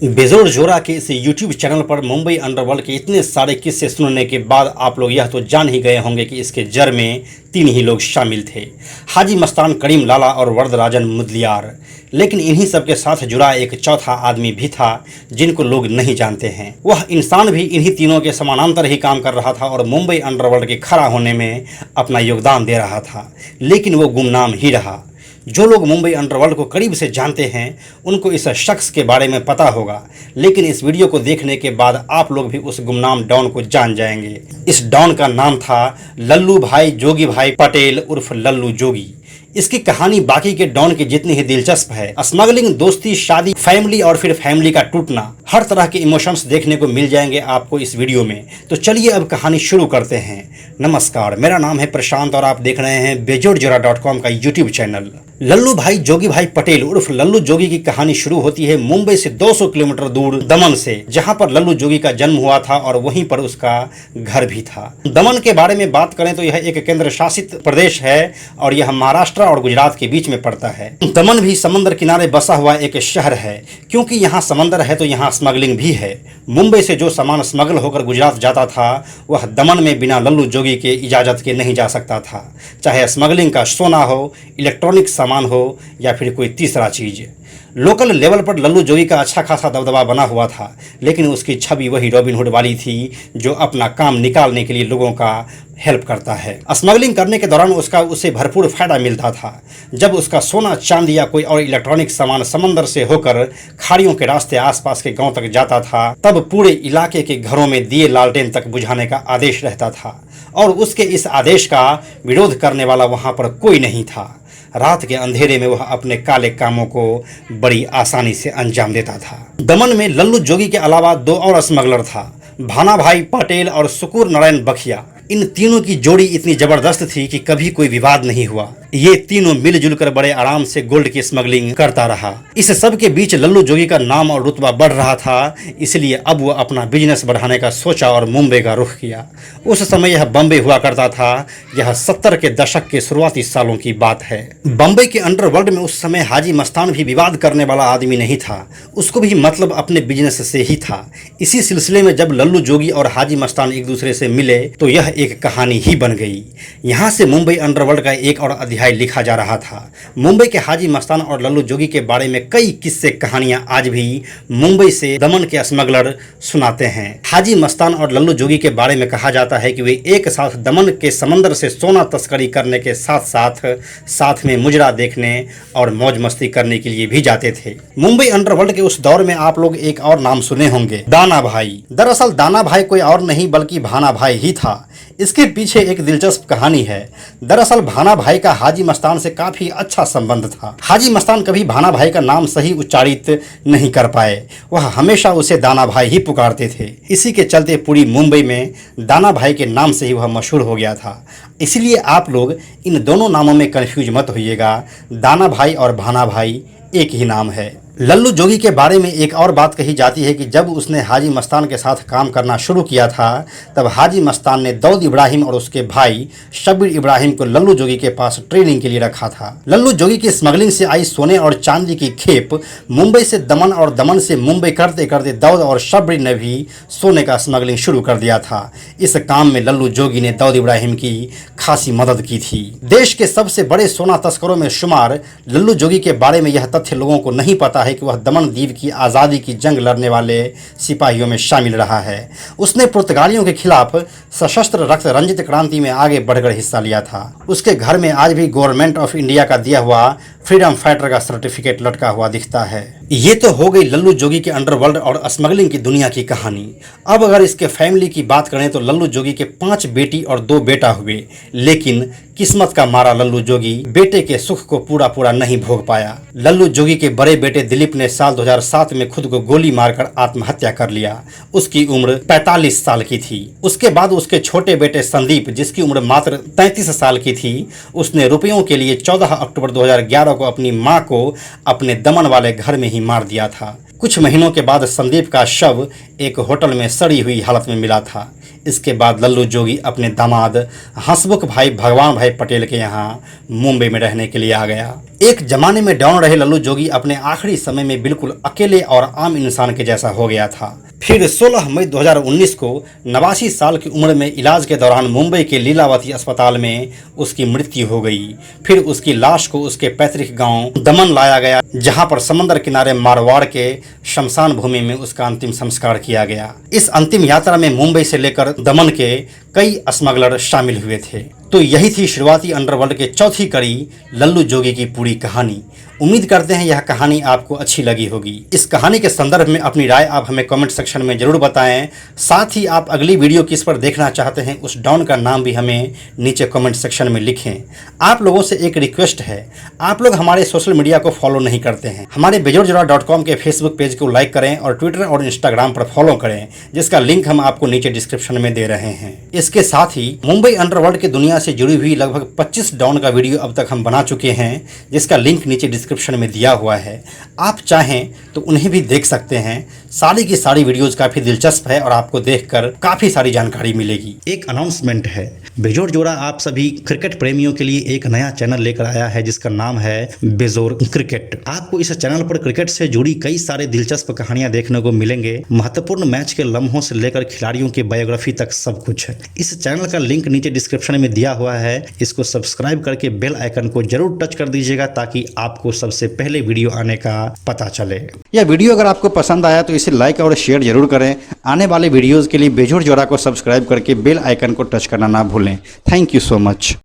बेजोड़ जोरा के इस यूट्यूब चैनल पर मुंबई अंडरवर्ल्ड के इतने सारे किस्से सुनने के बाद आप लोग यह तो जान ही गए होंगे कि इसके जड़ में तीन ही लोग शामिल थे, हाजी मस्तान, करीम लाला और वरदराजन मुदलियार। लेकिन इन्हीं सब के साथ जुड़ा एक चौथा आदमी भी था जिनको लोग नहीं जानते हैं। वह इंसान भी इन्हीं तीनों के समानांतर ही काम कर रहा था और मुंबई अंडरवर्ल्ड के खड़ा होने में अपना योगदान दे रहा था, लेकिन वो गुमनाम ही रहा। जो लोग मुंबई अंडरवर्ल्ड को करीब से जानते हैं उनको इस शख्स के बारे में पता होगा, लेकिन इस वीडियो को देखने के बाद आप लोग भी उस गुमनाम डॉन को जान जाएंगे। इस डॉन का नाम था लल्लू भाई जोगी भाई पटेल उर्फ लल्लू जोगी। इसकी कहानी बाकी के डॉन की जितनी ही दिलचस्प है। स्मगलिंग, दोस्ती, शादी, फैमिली और फिर फैमिली का टूटना, हर तरह के इमोशंस देखने को मिल जाएंगे आपको इस वीडियो में। तो चलिए अब कहानी शुरू करते हैं। नमस्कार, मेरा नाम है प्रशांत और आप देख रहे हैं बेजोड़जोरा.com का यूट्यूब चैनल। लल्लू भाई जोगी भाई पटेल उर्फ लल्लू जोगी की कहानी शुरू होती है मुंबई से 200 किलोमीटर दूर दमन से, जहां पर लल्लू जोगी का जन्म हुआ था और वहीं पर उसका घर भी था। दमन के बारे में बात करें तो यह एक केंद्र शासित प्रदेश है और यह महाराष्ट्र और गुजरात के बीच में पड़ता है। दमन भी समंदर किनारे बसा हुआ एक शहर है। क्योंकि यहाँ समंदर है तो यहाँ स्मगलिंग भी है। मुंबई से जो सामान स्मगल होकर गुजरात जाता था वह दमन में बिना लल्लू जोगी के इजाज़त के नहीं जा सकता था, चाहे स्मगलिंग का सोना हो, इलेक्ट्रॉनिक सामान हो या फिर कोई तीसरा चीज़। लोकल लेवल पर लल्लू जोगी का अच्छा खासा दबदबा बना हुआ था, लेकिन उसकी छवि वही रॉबिन हुड वाली थी जो अपना काम निकालने के लिए लोगों का हेल्प करता है। स्मगलिंग करने के दौरान उसे भरपूर फायदा मिलता था। जब उसका सोना, चांदी या कोई और इलेक्ट्रॉनिक सामान समंदर से होकर खाड़ियों के रास्ते आसपास के गांव तक जाता था, तब पूरे इलाके के घरों में दिए लालटेन तक बुझाने का आदेश रहता था और उसके इस आदेश का विरोध करने वाला वहां पर कोई नहीं था। रात के अंधेरे में वह अपने काले कामों को बड़ी आसानी से अंजाम देता था। दमन में लल्लू जोगी के अलावा दो और स्मगलर था, भाना भाई पटेल और सुकुर नारायण बखिया। इन तीनों की जोड़ी इतनी जबरदस्त थी कि कभी कोई विवाद नहीं हुआ। ये तीनों मिलजुल कर बड़े आराम से गोल्ड की स्मगलिंग करता रहा। इस सब के बीच लल्लू जोगी का नाम और रुतबा बढ़ रहा था, इसलिए अब वह अपना बिजनेस बढ़ाने का सोचा और मुंबई का रुख किया। उस समय यह बम्बई हुआ करता था। यह 70 के दशक के शुरुआती सालों की बात है। बम्बई के अंडरवर्ल्ड में उस समय हाजी मस्तान भी विवाद करने वाला आदमी नहीं था। उसको भी मतलब अपने बिजनेस से ही था। इसी सिलसिले में जब लल्लू जोगी और हाजी मस्तान एक दूसरे से मिले तो यह एक कहानी ही बन गई। यहाँ से मुंबई अंडरवर्ल्ड का एक और अध्याय लिखा जा रहा था। मुंबई के हाजी मस्तान और लल्लू जोगी के बारे में कई किस्से कहानियां आज भी मुंबई से दमन के स्मगलर सुनाते हैं। हाजी मस्तान और लल्लू जोगी के बारे में कहा जाता है कि वे एक साथ दमन के समंदर से सोना तस्करी करने के साथ में मुजरा देखने और मौज मस्ती करने के लिए भी जाते थे। मुंबई अंडरवर्ल्ड के उस दौर में आप लोग एक और नाम सुने होंगे, दाना भाई। दरअसल दाना भाई कोई और नहीं बल्कि भाना भाई ही था। इसके पीछे एक दिलचस्प कहानी है। दरअसल भाना भाई का हाजी मस्तान से काफी अच्छा संबंध था। हाजी मस्तान कभी भाना भाई का नाम सही उच्चारित नहीं कर पाए, वह हमेशा उसे दाना भाई ही पुकारते थे। इसी के चलते पूरी मुंबई में दाना भाई के नाम से ही वह मशहूर हो गया था। इसलिए आप लोग इन दोनों नामों में कंफ्यूज मत होइएगा। दाना भाई और भाना भाई एक ही नाम है। लल्लू जोगी के बारे में एक और बात कही जाती है कि जब उसने हाजी मस्तान के साथ काम करना शुरू किया था तब हाजी मस्तान ने दाऊद इब्राहिम और उसके भाई शब्बीर इब्राहिम को लल्लू जोगी के पास ट्रेनिंग के लिए रखा था। लल्लू जोगी की स्मगलिंग से आई सोने और चांदी की खेप मुंबई से दमन और दमन से मुंबई करते करते दाऊद और शब्बीर ने भी सोने का स्मगलिंग शुरू कर दिया था। इस काम में लल्लू जोगी ने दाऊद इब्राहिम की खासी मदद की थी। देश के सबसे बड़े सोना तस्करों में शुमार लल्लू जोगी के बारे में यह तथ्य लोगों को नहीं पता है कि वह दमन द्वीप की आज़ादी की जंग लड़ने वाले सिपाहियों में शामिल रहा है। उसने पुर्तगालियों के खिलाफ सशस्त्र रक्त रंजित क्रांति में आगे बढ़कर हिस्सा लिया था। उसके घर में आज भी गवर्नमेंट ऑफ इंडिया का दिया हुआ फ्रीडम फाइटर का सर्टिफिकेट लटका हुआ दिखता है। ये तो हो गई लल्लू जोगी के अंडरवर्ल्ड और स्मगलिंग की दुनिया की कहानी। अब अगर इसके फैमिली की बात करें तो लल्लू जोगी के 5 बेटी और 2 बेटा हुए, लेकिन किस्मत का मारा लल्लू जोगी बेटे के सुख को पूरा नहीं भोग पाया। लल्लू जोगी के बड़े बेटे दिलीप ने साल 2007 में खुद को गोली मारकर आत्महत्या कर लिया। उसकी उम्र 45 साल की थी। उसके बाद उसके छोटे बेटे संदीप, जिसकी उम्र मात्र 33 साल की थी, उसने रुपयों के लिए 14 अक्टूबर 2011 को अपनी मां को अपने दमन वाले घर में ही मार दिया था। कुछ महीनों के बाद संदीप का शव एक होटल में सड़ी हुई हालत में मिला था। इसके बाद लल्लू जोगी अपने दामाद हंसमुख भाई भगवान भाई पटेल के यहाँ मुंबई में रहने के लिए आ गया। एक जमाने में डॉन रहे लल्लू जोगी अपने आखिरी समय में बिल्कुल अकेले और आम इंसान के जैसा हो गया था। फिर 16 मई 2019 को 89 साल की उम्र में इलाज के दौरान मुंबई के लीलावती अस्पताल में उसकी मृत्यु हो गई। फिर उसकी लाश को उसके पैतृक गांव दमन लाया गया, जहां पर समंदर किनारे मारवाड़ के शमशान भूमि में उसका अंतिम संस्कार किया गया। इस अंतिम यात्रा में मुंबई से लेकर दमन के कई स्मगलर शामिल हुए थे। तो यही थी शुरुआती अंडरवर्ल्ड के चौथी कड़ी लल्लू जोगी की पूरी कहानी। उम्मीद करते हैं यह कहानी आपको अच्छी लगी होगी। इस कहानी के संदर्भ में अपनी राय आप हमें कमेंट सेक्शन में जरूर बताएं। साथ ही आप अगली वीडियो किस पर देखना चाहते हैं उस डॉन का नाम भी हमें नीचे कमेंट सेक्शन में लिखें। आप लोगों से एक रिक्वेस्ट है, आप लोग हमारे सोशल मीडिया को फॉलो नहीं करते हैं। हमारे बेजोड़जोड़ा.com के फेसबुक पेज को लाइक करें और ट्विटर और इंस्टाग्राम पर फॉलो करें, जिसका लिंक हम आपको नीचे डिस्क्रिप्शन में दे रहे हैं। इसके साथ ही मुंबई अंडरवर्ल्ड की दुनिया से जुड़ी हुई लगभग 25 डॉन का वीडियो अब तक हम बना चुके हैं, जिसका लिंक नीचे डिस्क्रिप्शन में दिया हुआ है। आप चाहें तो उन्हें भी देख सकते हैं। सारी की सारी वीडियोस काफी दिलचस्प है और आपको देखकर काफी सारी जानकारी मिलेगी। एक अनाउंसमेंट है, बेजोड़ जोड़ा आप सभी क्रिकेट प्रेमियों के लिए एक नया चैनल लेकर आया है, जिसका नाम है बेजोड़ क्रिकेट। आपको इस चैनल पर क्रिकेट से जुड़ी कई सारे दिलचस्प कहानियां देखने को मिलेंगे। महत्वपूर्ण मैच के लम्हों से लेकर खिलाड़ियों की बायोग्राफी तक सब कुछ है। इस चैनल का लिंक नीचे डिस्क्रिप्शन में दिया हुआ है। इसको सब्सक्राइब करके बेल आइकन को जरूर टच कर दीजिएगा, ताकि आपको सबसे पहले वीडियो आने का पता चले। यह वीडियो अगर आपको पसंद आया तो इसे लाइक और शेयर जरूर करें। आने वाले वीडियोस के लिए बेजोड़ जोड़ा को सब्सक्राइब करके बेल आइकन को टच करना ना भूलें। Thank you so much.